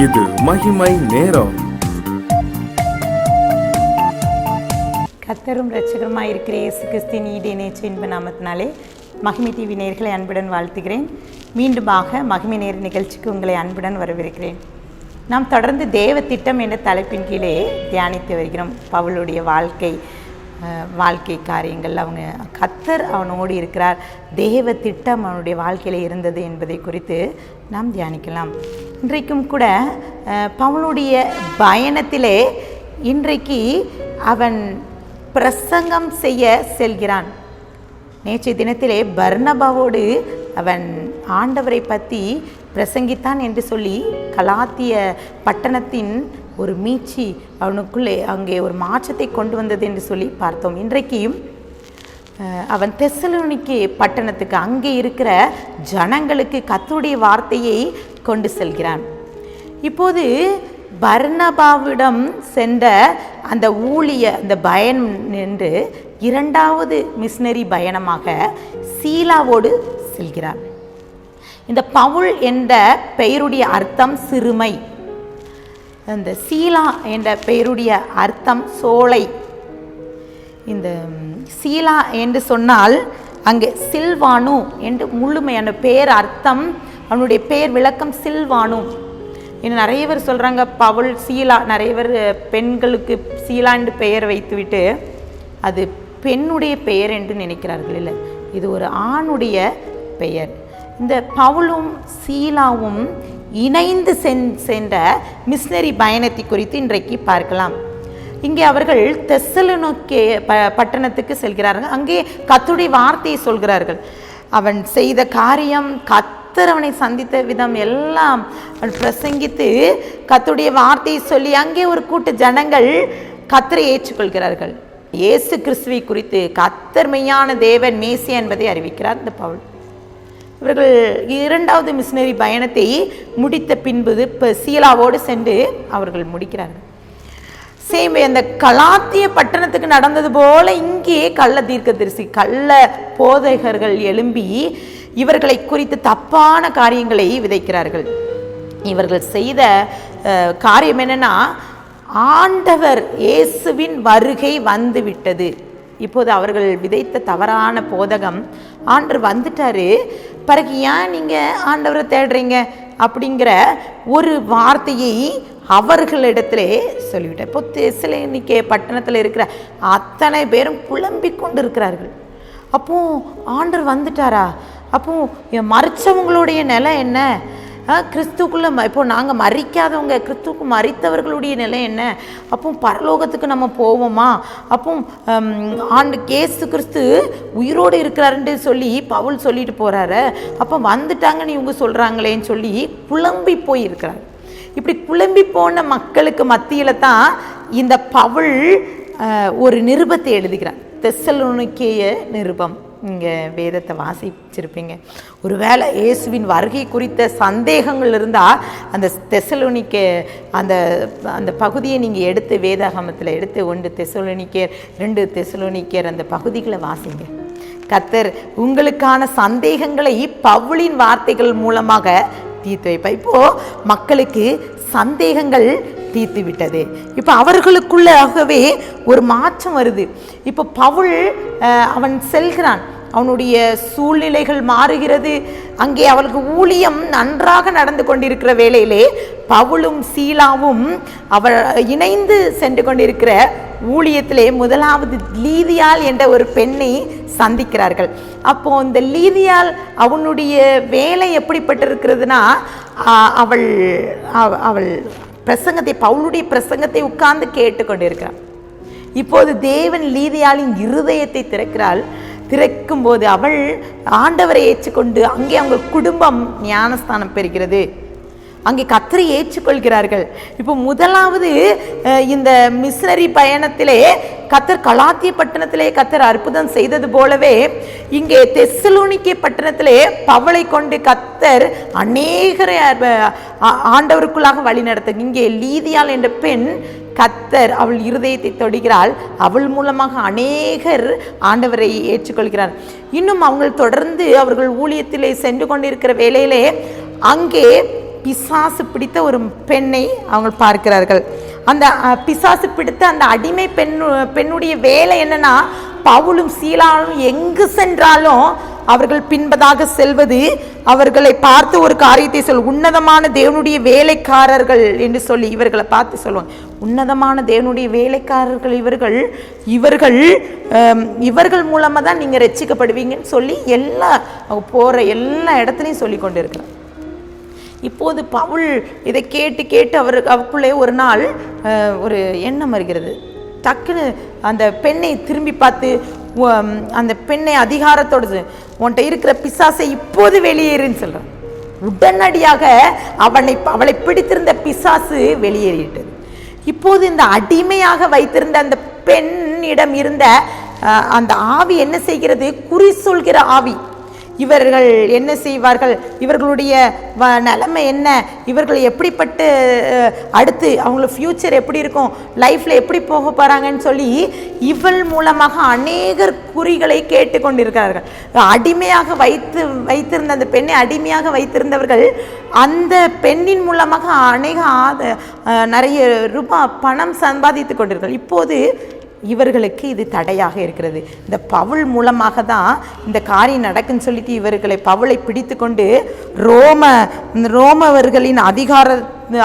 இது மகிமை நேரம். கர்த்தரும் இரட்சகருமாய் இருக்கிற இயேசு கிறிஸ்துவின் ஈடு இணையற்ற இன்ப நாமத்தினாலே மகிமை டிவி நேயர்களை அன்புடன் வாழ்த்துகிறேன். மீண்டுமாக மகிமை நேர நிகழ்ச்சிக்கு உங்களை அன்புடன் வரவேற்கிறேன். நாம் தொடர்ந்து தேவ திட்டம் என்ற தலைப்பின் கீழே தியானித்து வருகிறோம். பவுலுடைய வாழ்க்கை காரியங்கள், கர்த்தர் அவனோடு இருக்கிறார், தேவ திட்டம் அவனுடைய வாழ்க்கையில் இருந்தது என்பதை குறித்து நாம் தியானிக்கலாம். இன்றைக்கும் கூட பவுலுடைய பயணத்திலே இன்றைக்கு அவன் பிரசங்கம் செய்ய செல்கிறான். நேற்றைய தினத்திலே பர்னபாவோடு அவன் ஆண்டவரை பற்றி பிரசங்கித்தான் என்று சொல்லி கலாத்திய பட்டணத்தின் ஒரு மீட்சி அவனுக்குள்ளே அங்கே ஒரு மாற்றத்தை கொண்டு வந்தது என்று சொல்லி பார்த்தோம். இன்றைக்கும் அவன் தெசலோனிக்கே பட்டணத்துக்கு அங்கே இருக்கிற ஜனங்களுக்கு கர்த்தருடைய வார்த்தையை கொண்டு செல்கிறான். இப்போது பர்னபாவிடம் சென்ற அந்த அந்த பயணம் என்று இரண்டாவது மிஷனரி பயணமாக சீலாவோடு செல்கிறான். இந்த பவுல் என்ற பெயருடைய அர்த்தம் சிறுமை, இந்த சீலா என்ற பெயருடைய அர்த்தம் சோலை. இந்த சீலா என்று சொன்னால் அங்கே சில்வானு என்று முழுமையான பெயர் அர்த்தம், அவனுடைய பெயர் விளக்கம் சில்வானு. இன்னும் நிறைய பேர் சொல்கிறாங்க பவுல் சீலா, நிறைய பேர் பெண்களுக்கு சீலா என்று பெயர் வைத்துவிட்டு அது பெண்ணுடைய பெயர் என்று நினைக்கிறார்கள். இல்லை, இது ஒரு ஆணுடைய பெயர். இந்த பவுலும் சீலாவும் இணைந்து சென்ற மிஷனரி பயணத்தை குறித்து இன்றைக்கு பார்க்கலாம். இங்கே அவர்கள் தெசலோனிக்கே பட்டணத்துக்கு செல்கிறார்கள். அங்கே கர்த்தருடைய வார்த்தையை சொல்கிறார்கள். அவன் செய்த காரியம், கர்த்தர் அவனை சந்தித்த விதம் எல்லாம் பிரசங்கித்து கர்த்தருடைய வார்த்தையை சொல்லி அங்கே ஒரு கூட்ட ஜனங்கள் கர்த்தரை ஏற்றுக்கொள்கிறார்கள். இயேசு கிறிஸ்துவை குறித்து கர்த்தர் மெய்யான தேவன் மேசியா என்பதை அறிவிக்கிறார் இந்த பவுல். இவர்கள் இரண்டாவது மிஷனரி பயணத்தை முடித்த பின்பு இப்போ சீலாவோடு சென்று அவர்கள் முடிக்கிறார்கள். அந்த கலாத்திய பட்டணத்துக்கு நடந்தது போல இங்கே கள்ள தீர்க்கதரிசி, கள்ள போதகர்கள் எழும்பி இவர்களை குறித்து தப்பான காரியங்களை விதைக்கிறார்கள். இவர்கள் செய்த காரியம் என்னன்னா, ஆண்டவர் இயேசுவின் வருகை வந்து விட்டது. இப்போது அவர்கள் விதைத்த தவறான போதகம், ஆண்டவர் வந்துட்டாரு, பிறகு ஏன் நீங்கள் ஆண்டவரை தேடுறீங்க அப்படிங்கிற ஒரு வார்த்தையை அவர்களிடத்திலே சொல்லிவிட்டார். இப்போ தெசலோனிக்கே பட்டணத்தில் இருக்கிற அத்தனை பேரும் புலம்பிக் கொண்டு இருக்கிறார்கள். அப்போ ஆண்டவர் வந்துட்டாரா? அப்போ மறிச்சவங்களுடைய நிலை என்ன? கிறிஸ்துக்குள்ளே இப்போ நாங்கள் மறிக்காதவங்க, கிறிஸ்துக்கு மறித்தவர்களுடைய நிலை என்ன? அப்போ பரலோகத்துக்கு நம்ம போவோமா? அப்போ இயேசு கிறிஸ்து உயிரோடு இருக்கிறாருன்னு சொல்லி பவுல் சொல்லிட்டு போகிறாரு. அப்போ வந்துட்டாங்கன்னு இவங்க சொல்கிறாங்களேன்னு சொல்லி குழம்பி போயிருக்கிறார். இப்படி குழம்பி போன மக்களுக்கு மத்தியில் தான் இந்த பவுல் ஒரு நிருபத்தை எழுதுகிறார், தெசலோனிக்கேய நிருபம். இங்கே வேதத்தை வாசிச்சிருப்பீங்க. ஒருவேளை இயேசுவின் வருகை குறித்த சந்தேகங்கள் இருந்தால் அந்த தெசலோனிக்கே அந்த பகுதியை நீங்கள் எடுத்து வேதாகமத்தில் எடுத்து 1 தெசலோனிக்கேர் 2 தெசலோனிக்கேர் அந்த பகுதிகளை வாசிங்க. கர்த்தர் உங்களுக்கான சந்தேகங்களை பவுலின் வார்த்தைகள் மூலமாக தீர்த்து வைப்பார். இப்போது மக்களுக்கு சந்தேகங்கள் தீர்த்து விட்டது. இப்போ அவர்களுக்குள்ளாகவே ஒரு மாற்றம் வருது. இப்போ பவுல் அவன் செல்கிறான், அவனுடைய சூழ்நிலைகள் மாறுகிறது. அங்கே அவளுக்கு ஊழியம் நன்றாக நடந்து கொண்டிருக்கிற வேளையிலே பவுலும் சீலாவும் இணைந்து சென்று கொண்டிருக்கிற ஊழியத்திலே முதலாவது லீதியாள் என்ற ஒரு பெண்ணை சந்திக்கிறார்கள். அப்போ இந்த லீதியாள் அவனுடைய வேலை எப்படிப்பட்டிருக்கிறதுனா, அவள் பிரசங்கத்தை, பவுலுடைய பிரசங்கத்தை உட்கார்ந்து கேட்டுக்கொண்டிருக்கிறாள். இப்போது தேவன் லீதியாளின் இருதயத்தை திறக்கும்போது அவள் ஆண்டவரை ஏற்றுக்கொண்டு அங்கே அவங்க குடும்பம் ஞானஸ்தானம் பெறுகிறது. அங்கே கர்த்தரை ஏற்றுக்கொள்கிறார்கள். இப்போ முதலாவது இந்த மிஷனரி பயணத்திலே கர்த்தர் கலாத்திய பட்டணத்திலே கர்த்தர் அற்புதம் செய்தது போலவே இங்கே தெசலோனிக்கே பட்டணத்திலே பவுலை கொண்டு கர்த்தர் அநேகரை ஆண்டவருக்குள்ளாக வழி நடத்த. இங்கே லீதியாள் என்ற பெண் கர்த்தர் அவள் இருதயத்தை தொடுகிறாள். அவள் மூலமாக அநேகர் ஆண்டவரை ஏற்றுக்கொள்கிறார். இன்னும் அவங்க தொடர்ந்து அவர்கள் ஊழியத்திலே சென்று கொண்டிருக்கிற வேளையிலே அங்கே பிசாசு பிடித்த ஒரு பெண்ணை அவங்க பார்க்கிறார்கள். அந்த பிசாசு பிடித்த அந்த அடிமை பெண்ணுடைய வேலை என்னன்னா, பவுலும் சீலாவும் எங்கு சென்றாலும் அவர்கள் பின்பதாக செல்வது, அவர்களை பார்த்து ஒரு காரியத்தை உன்னதமான தேவனுடைய வேலைக்காரர்கள் என்று சொல்லி இவர்களை பார்த்து சொல்லுவாங்க. உன்னதமான தேவனுடைய வேலைக்காரர்கள் இவர்கள் மூலமாக தான் நீங்கள் ரட்சிக்கப்படுவீங்கன்னு சொல்லி போகிற எல்லா இடத்துலையும் சொல்லி கொண்டு இருக்கிறார். இப்போது பவுல் இதை கேட்டு அவருக்குள்ளே ஒரு நாள் ஒரு எண்ணம் வருகிறது. டக்குன்னு அந்த பெண்ணை திரும்பி பார்த்து அந்த பெண்ணை அதிகாரத்தோடு, உன்கிட்ட இருக்கிற பிசாசை இப்போது வெளியேறுன்னு சொல்கிறான். உடனடியாக அவளை பிடித்திருந்த பிசாசு வெளியேறிட்டது. இப்போது இந்த அடிமையாக வைத்திருந்த அந்த பெண்ணிடம் இருந்த அந்த ஆவி என்ன செய்கிறது? குறி சொல்கிற ஆவி. இவர்கள் என்ன செய்வார்கள், இவர்களுடைய நிலைமை என்ன, இவர்கள் எப்படிப்பட்டு அடுத்து அவங்களோட ஃப்யூச்சர் எப்படி இருக்கும், லைஃப்பில் எப்படி போக போகிறாங்கன்னு சொல்லி இவள் மூலமாக அநேகர் குறிகளை கேட்டு கொண்டிருக்கிறார்கள். அடிமையாக வைத்திருந்த அந்த பெண்ணை அடிமையாக வைத்திருந்தவர்கள் அந்த பெண்ணின் மூலமாக நிறைய ரூபாய் பணம் சம்பாதித்து கொண்டிருக்கிறார்கள். இப்போது இவர்களுக்கு இது தடையாக இருக்கிறது. இந்த பவுல் மூலமாக தான் இந்த காரியம் நடக்குன்னு சொல்லிட்டு இவர்களை பவுலை பிடித்து கொண்டு ரோமவர்களின்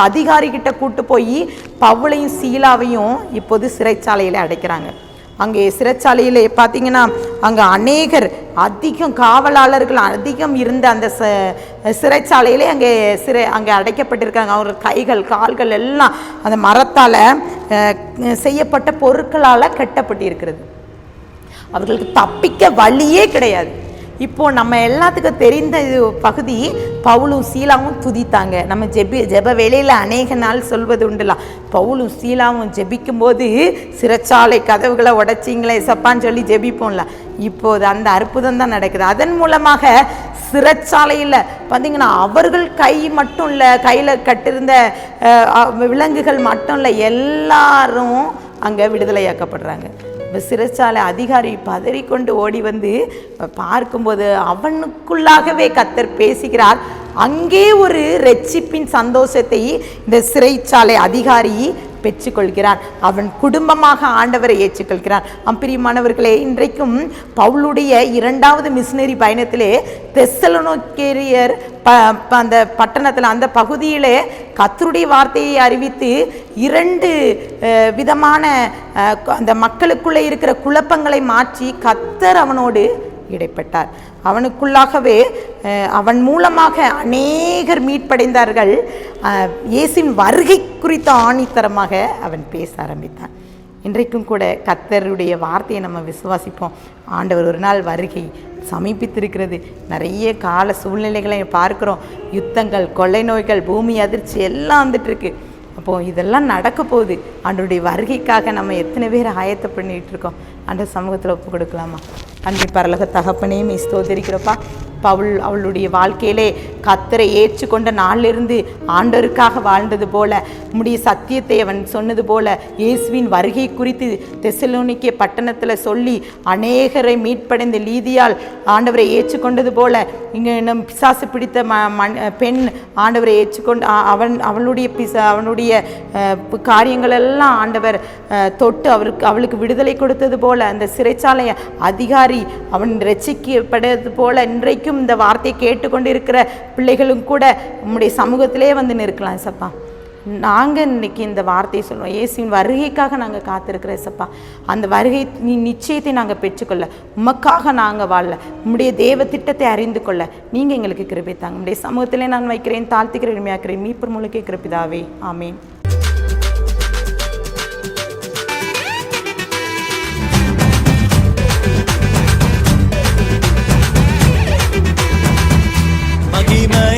அதிகாரிகிட்ட கூட்டு போய் பவுலையும் சீலாவையும் இப்போது சிறைச்சாலையில் அடைக்கிறாங்க. அங்கே சிறைச்சாலையில் பார்த்தீங்கன்னா அங்கே அநேகர் அதிகம் காவலாளர்கள் அதிகம் இருந்த அந்த சிறைச்சாலையிலே அங்கே அடைக்கப்பட்டிருக்காங்க. அவங்க கைகள் கால்கள் எல்லாம் அந்த மரத்தால் செய்யப்பட்ட பொருட்களால் கட்டப்பட்டு இருக்கிறது. அவர்களுக்கு தப்பிக்க வழியே கிடையாது. இப்போ நம்ம எல்லாத்துக்கும் தெரிந்த பகுதி, பவுலும் சீலாவும் துதித்தாங்க. நம்ம ஜெப வேளையில் அநேக நாள் சொல்வது உண்டுலாம், பவுலும் சீலாவும் ஜெபிக்கும் போது சிறைச்சாலை கதவுகளை உடைச்சிங்களே சப்பான்னு சொல்லி ஜெபிப்போம்ல. இப்போது அந்த அற்புதம் தான் நடக்குது. அதன் மூலமாக சிறைச்சாலையில் பார்த்தீங்கன்னா அவர்கள் கை மட்டும் இல்லை, கையில் கட்டிருந்த விலங்குகள் மட்டும் இல்லை, எல்லாரும் அங்கே விடுதலையாக்கப்படுறாங்க. சிறைச்சாலை அதிகாரி பதறிக்கொண்டு ஓடி வந்து பார்க்கும்போது அவனுக்குள்ளாகவே கர்த்தர் பேசுகிறார். அங்கே ஒரு இரட்சிப்பின் சந்தோஷத்தை இந்த சிறைச்சாலை அதிகாரி பெற்றுக்கொள்கிறான். அவன் குடும்பமாக ஆண்டவரை ஏற்றுக்கொள்கிறான். பிரியமானவர்களே, இன்றைக்கும் பவுலுடைய இரண்டாவது மிஷனரி பயணத்திலே தெசலோனிக்கேயர் அந்த பட்டணத்தில் அந்த பகுதியிலே கர்த்தருடைய வார்த்தையை அறிவித்து 2 விதமான அந்த மக்களுக்குள்ளே இருக்கிற குழப்பங்களை மாற்றி கர்த்தர் அவனோடு இடைப்பட்டார். அவனுக்குள்ளாகவே அவன் மூலமாக அநேகர் மீட்படைந்தார்கள். இயேசுவின் வருகை குறித்த ஆணித்தரமாக அவன் பேச ஆரம்பித்தான். இன்றைக்கும் கூட கர்த்தருடைய வார்த்தையை நம்ம விசுவாசிப்போம். ஆண்டவர் ஒரு நாள் வருகை சமீபித்திருக்கிறது. நிறைய கால சூழ்நிலைகளை பார்க்குறோம். யுத்தங்கள், கொள்ளை நோய்கள், பூமி அதிர்ச்சி எல்லாம் வந்துட்டுருக்கு. அப்போது இதெல்லாம் நடக்க போகுது. ஆண்டவருடைய வருகைக்காக நம்ம எத்தனை பேர் ஆயத்த பண்ணிகிட்டு இருக்கோம்? ஆண்டவர் சமூகத்தில் ஒப்பு கொடுக்கலாமா? அன்பின் பரலோக தகப்பனே ஸ்தோத்திரிக்கிறப்பா. பவுல் அவளுடைய வாழ்க்கையிலே கர்த்தரை ஏற்றுக்கொண்ட நாளிலிருந்து ஆண்டவருக்காக வாழ்ந்தது போல, உம்முடைய சத்தியத்தை அவன் சொன்னது போல, இயேசுவின் வருகை குறித்து தெசலோனிக்கே பட்டணத்தில் சொல்லி அநேகரை மீட்படைந்த லீதியால் ஆண்டவரை ஏற்றுக்கொண்டது போல, இங்கே நம் பிசாசு பிடித்த பெண் ஆண்டவரை ஏற்றுக்கொண்டு அவனுடைய காரியங்களெல்லாம் ஆண்டவர் தொட்டு அவளுக்கு விடுதலை கொடுத்தது போல, அந்த சிறைச்சாலை அதிகாரி அவன் ரட்சிக்கப்பட்டது போல, இன்றைக்கும் இந்த வார்த்தையை கேட்டுக்கொண்டு இருக்கிற பிள்ளைகளும் கூட உம்முடைய சமூகத்திலே வந்து நிற்கலாம் சப்பா. நாங்கள் இன்னைக்கு இந்த வார்த்தையை சொல்லுவோம், இயேசுவின் வருகைக்காக நாங்கள் காத்திருக்கிறோம் சப்பா. அந்த வருகை நிச்சயத்தை நாங்கள் பெற்றுக்கொள்ள, உமக்காக நாங்கள் வாழ, உம்முடைய தேவ திட்டத்தை அறிந்து கொள்ள நீங்கள் எங்களுக்கு கிருபை தாங்க. உம்முடைய சமூகத்திலே நான் வைக்கிறேன், தாழ்த்துக்கிறேன், உண்மையாக்கிறேன். மீட்பர் மூலக்கே கிருபிதாவே, ஆமேன். மகிமை